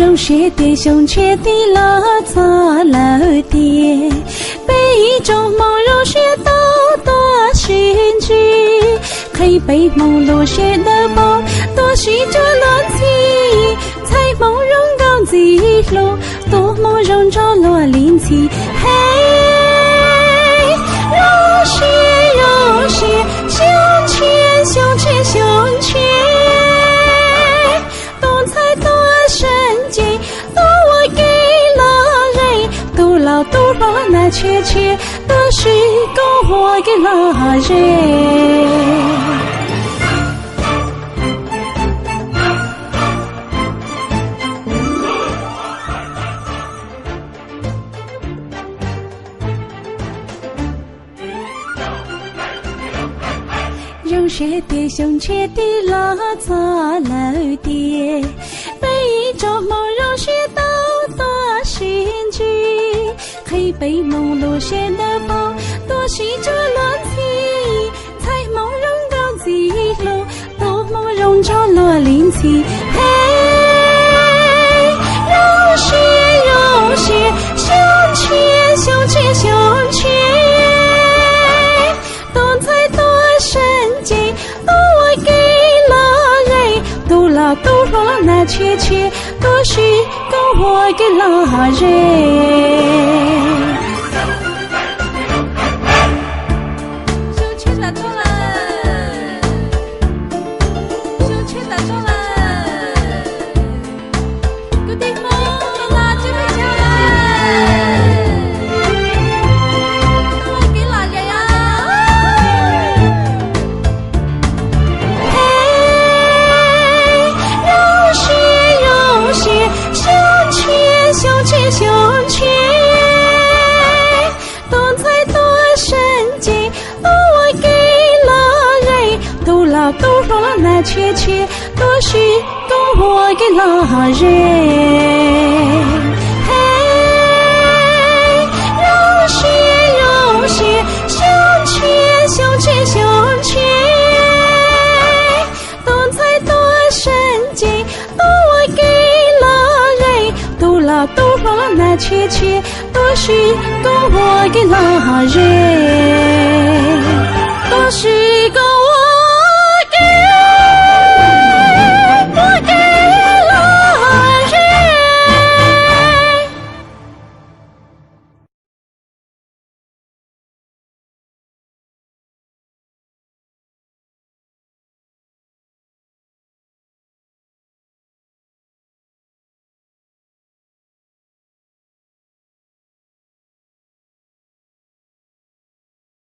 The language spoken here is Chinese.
肉血的胸缺的老早老爹，杯中梦肉血刀多寻居，黑背梦露血的包多许着乱气，彩梦容高记录多梦容着落灵气，嘿，肉血肉血胸缺胸缺胸缺，多彩多神经多我给了人，多老多老那缺缺都是够我给了人。肉血的胸缺的老早老爹，杯中梦肉血刀多寻居，黑背梦露血的包多许着乱气，彩梦容高记录多梦容着落灵气，嘿，肉血肉血胸缺胸缺胸缺，多彩多神经多我给了人，多老多老那缺缺都是够我给了人。胸缺打中了，胸缺打中了，个地方到哪就会跳了，我给哪里呀？胸缺胸缺，多彩多神经多我给了人，多老多老那缺缺都是够我给了人。嘿，肉血肉血胸缺胸缺胸缺，多彩多神经多我给了人，多老多老那缺缺都是够我给了人，都是够